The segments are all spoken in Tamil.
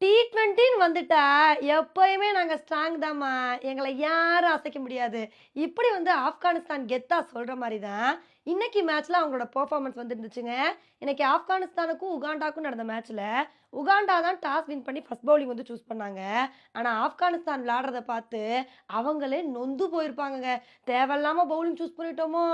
T20ன்னு வந்துட்டா, எப்பயுமே நாங்க ஸ்ட்ராங் தாம்மா. எங்கள யாரும் அசைக்க முடியாது. இப்படி வந்து ஆப்கானிஸ்தான் கெத்தா சொல்ற மாரி தான், இன்னைக்கு மேட்ச்ல அவங்களோட பெர்ஃபார்மன்ஸ் வந்துருந்துச்சுங்க. இன்னைக்கு ஆப்கானிஸ்தானுக்கும், உகாண்டாக்கும் நடந்த மேட்ச்ல, உகாண்டா தான் டாஸ் வின் பண்ணி ஃபர்ஸ்ட் பவுலிங் வந்து சூஸ் பண்ணாங்க. ஆனா ஆப்கானிஸ்தான் விளையாடுறத பார்த்து, அவங்களே நொந்து போயிருப்பாங்கங்க. தேவையில்லாம பவுலிங் சூஸ் பண்ணிட்டோமோ!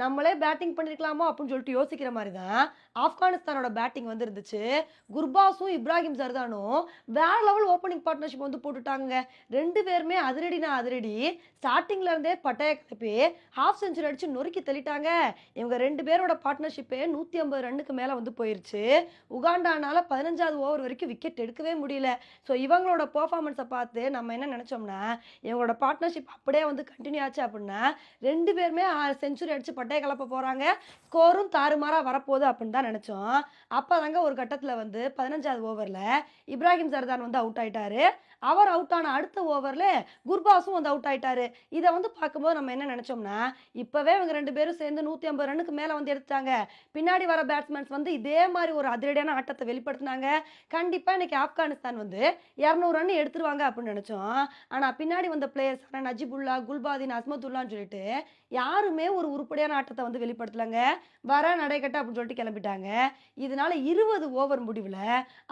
நம்மளே பேட்டிங் பண்ணியிருக்கலாமோ! அப்படின்னு சொல்லிட்டு யோசிக்கிற மாரி தான், ஆப்கானிஸ்தானோட பேட்டிங் வந்து இருந்துச்சு. குர்பாஸும், இப்ராஹிம் சர்தானும் வேற லெவல் ஓப்பனிங் பார்ட்னர்ஷிப் வந்து போட்டுட்டாங்க. 2 பேருமே அதிரடினா அதிரடி. ஸ்டார்ட்டிங்ல இருந்தே பட்டைய கிளப்பி ஹாஃப் செஞ்சுரி அடிச்சு நொறுக்கி தள்ளிட்டாங்க. இவங்க 2 பேரோட பார்ட்னர்ஷிப்பே 150 ரன்னுக்கு மேல வந்து போயிருச்சு. உகாண்டானால 15வது ஓவர் வரைக்கும் விக்கெட் எடுக்கவே முடியல. ஸோ இவங்களோட பெர்ஃபார்மன்ஸ பார்த்து நம்ம என்ன நெனச்சோம்னா, இவங்களோட பார்ட்னர்ஷிப் அப்படியே வந்து கன்டின்யூ ஆச்சு அப்படின்னா, 2 பேருமே செஞ்சுரி அடிச்சு பட்டைய கிளப்ப போறாங்க. ஸ்கோரும் தாறுமாறா வரப்போகுது அப்படின்னு தான் நெனச்சோம். அப்பதாங்க ஒரு கட்டத்துல வந்து 15வது ஓவர்ல இப்ராஹிம் சர்தான் வந்து அவுட் ஆயிட்டாரு. அவர் அவுட் ஆன அடுத்த ஓவர்ல குர்பாஸும் வந்து அவுட் ஆயிட்டாரு. இத வந்து பார்க்கும்போது நம்ம என்ன நெனச்சோம்னா, இப்பவே இவங்க 2 பேரும் சேர்ந்து 150 ரன்னுக்கு மேல வந்து எடுத்துட்டாங்க. பின்னாடி வர பேட்ஸ்மேன்ஸ் வந்து இதே மாரி ஒரு அதிரடியான ஆட்டத்த வெளிப்படுத்துனாங்க. கண்டிப்பா இன்னைக்கு ஆப்கானிஸ்தான் வந்து 200 ரன் எடுத்துருவாங்க அப்படின்னு நெனச்சோம். ஆனா பின்னாடி வந்த பிளேயர்ஸான நஜிபுல்லா, குல்பாதீன், அஸ்மதுல்லான்னு சொல்லிட்டு யாருமே ஒரு உருப்படியான ஆட்டத்த வந்து வெளிப்படுத்தலங்க. வர நடைகட்ட அப்படின்னு சொல்லிட்டு கிளம்பிட்டாங்க. இதனால 20 ஓவர் முடிவுல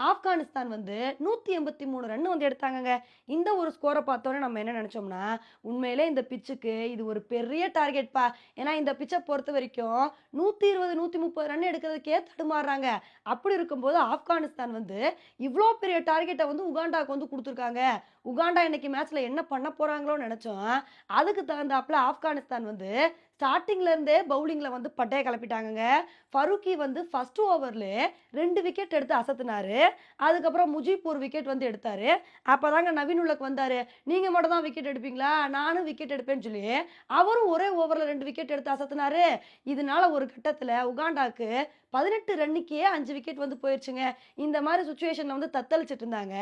ஆப்கானிஸ்தான் வந்து 183 ரன் வந்து எடுத்தாங்கங்க. இந்த ஒரு ஸ்கோர பார்த்தோனே நம்ம என்ன நெனச்சோம்னா, உண்மையிலே இந்த பிட்சுக்கு இது ஒரு பெரிய டார்கெட்ப்பா. ஏன்னா இந்த பிட்ச பொறுத்தவரைக்கும் 120, 130 ரன் எடுக்கிறதுக்கே தடுமாறுறாங்க. அப்படி இருக்கும்போது ஆப்கானிஸ்தான் வந்து இவ்ளோ பெரிய டார்கெட்ட வந்து உகாண்டாக்கு வந்து குடுத்துருக்காங்க. உகாண்டா இன்னைக்கு மேட்ச்ல என்ன பண்ண போறாங்களோன்னு நெனச்சோம். அதுக்கு தகுந்தாப்புல ஆப்கானிஸ்தான் வந்து ஸ்டார்ட்டிங்ல இருந்தே பவுலிங்ல வந்து பட்டைய கிளப்பிட்டாங்கங்க. ஃபரூக்கி வந்து ஃபர்ஸ்ட் ஓவர்லயே 2 விக்கெட் எடுத்து அசத்துனாரு. அதுக்கப்புறம் முஜீப் ஒரு விக்கெட் வந்து எடுத்தாரு. அப்பதாங்க நவீன் உல்லக் வந்தாரு. நீங்க மட்டும் தான் விக்கெட் எடுப்பீங்களா? நானும் விக்கெட் எடுப்பேன்னு சொல்லி, அவரும் ஒரே ஓவர்ல 2 விக்கெட் எடுத்து அசத்துனாரு. இதனால ஒரு கட்டத்துல உகாண்டாக்கு 18 ரன்னுக்கே 5 விக்கெட் வந்து போயிருச்சுங்க. இந்த மாரி சிச்சுவேஷன்ல வந்து தத்தளிச்சுட்டு இருந்தாங்க.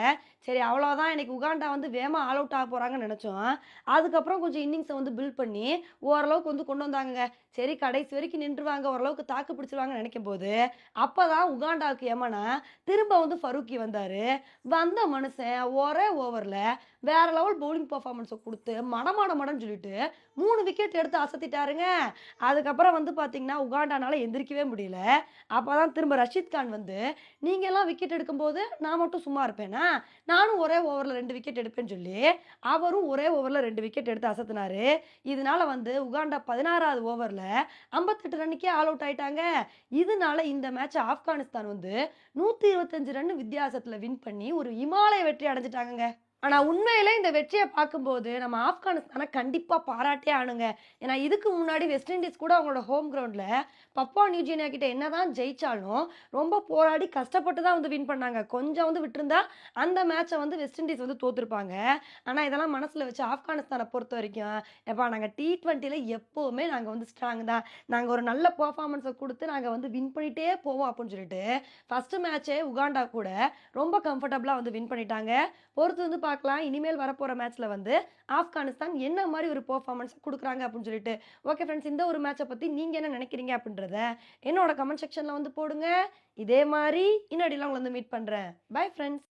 சரி அவ்வளோதான் இன்னைக்கு உகாண்டா வந்து வேகமா ஆல் அவுட் ஆக போறாங்கன்னு நெனச்சோம். அதுக்கப்புறம் கொஞ்சம் இன்னிங்ஸ வந்து பில்ட் பண்ணி ஓரளவுக்கு வந்து கொண்டு வந்தாங்கங்க. சரி கடைசி வரைக்கும் நின்றுவாங்க, ஓரளவுக்கு தாக்கு பிடிச்சுருவாங்கன்னு நெனைக்கும்போது, அப்பதான் உகாண்டாவுக்கு எமனா திரும்ப வந்து ஃபரூக்கி வந்தாரு. வந்த மனுஷன் ஒரே ஓவர்ல வேற லெவல் பவுலிங் பெர்ஃபார்மன்ஸ குடுத்து மடமடன்னு சொல்லிட்டு 3 விக்கெட் எடுத்து அசத்திட்டாருங்க. அதுக்கப்புறம் வந்து பார்த்தீங்கன்னா, உகாண்டானால எந்திரிக்கவே முடியல. அப்பதான் திரும்ப ரஷீத் கான் வந்து, "நீங்கலாம் விக்கெட் எடுக்கும்போது நான் மட்டும் சும்மா இருப்பேனா? நானும் ஒரே ஓவர்ல 2 விக்கெட் எடுப்பேன்னு" சொல்லி, அவரும் ஒரே ஓவர்ல 2 விக்கெட் எடுத்து அசத்துனாரு. இதனால வந்து உகாண்டா 16வது ஓவர்ல 58 ரன்னுக்கே ஆல் அவுட் ஆயிட்டாங்க. இதனால இந்த மேட்ச ஆப்கானிஸ்தான் வந்து 125 ரன் வித்தியாசத்துல வின் பண்ணி ஒரு இமாலய வெற்றி அடைஞ்சுட்டாங்கங்க. ஆனா உண்மையிலே இந்த வெற்றிய பார்க்கும்போது, நம்ம ஆப்கானிஸ்தான கண்டிப்பா பாராட்டியே ஆகணுங்க. ஏன்னா இதுக்கு முன்னாடி வெஸ்ட் இண்டீஸ் கூட அவங்களோட ஹோம் கிரவுண்ட்ல பப்புவா நியூகினியா கிட்ட என்னதான் ஜெயிச்சாலும், ரொம்ப போராடி கஷ்டப்பட்டு தான் வந்து வின் பண்ணாங்க. கொஞ்சம் வந்து விட்டிருந்தா, அந்த மேட்ச வந்து வெஸ்ட் இண்டீஸ் வந்து தோத்துருப்பாங்க. ஆனா இதெல்லாம் மனசுல வச்சு ஆப்கானிஸ்தான பொறுத்தவரைக்கும், "எப்பா நாங்க T20ல எப்பவுமே நாங்க வந்து ஸ்ட்ராங் தான். நாங்க ஒரு நல்ல பெர்ஃபார்மன்ஸ குடுத்து நாங்க வந்து வின் பண்ணிட்டே போவோம்" அப்படின்னு சொல்லிட்டு, ஃபர்ஸ்ட் மேட்சே உகாண்டா கூட ரொம்ப கம்ஃபர்டபுளா வந்து வின் பண்ணிட்டாங்க. பொறுத்து வந்து பார்க்கலாம். இனிமேல் வரப்போற மேட்ச்ல வந்து ஆப்கானிஸ்தான் என்ன மாரி ஒரு பெர்ஃபார்மன்ஸ் குடுக்குறாங்க அப்படின்னு சொல்லிட்டு. ஓகே ஃபிரெண்ட்ஸ் இந்த ஒரு மேட்ச பத்தி நீங்க என்ன நினைக்கிறீங்க அப்படின்றத என்னோட கமெண்ட் செக்ஷன்ல வந்து போடுங்க. இதே மாரி இன்னொடிலாம் உங்கள வந்து மீட் பண்றேன். Bye friends.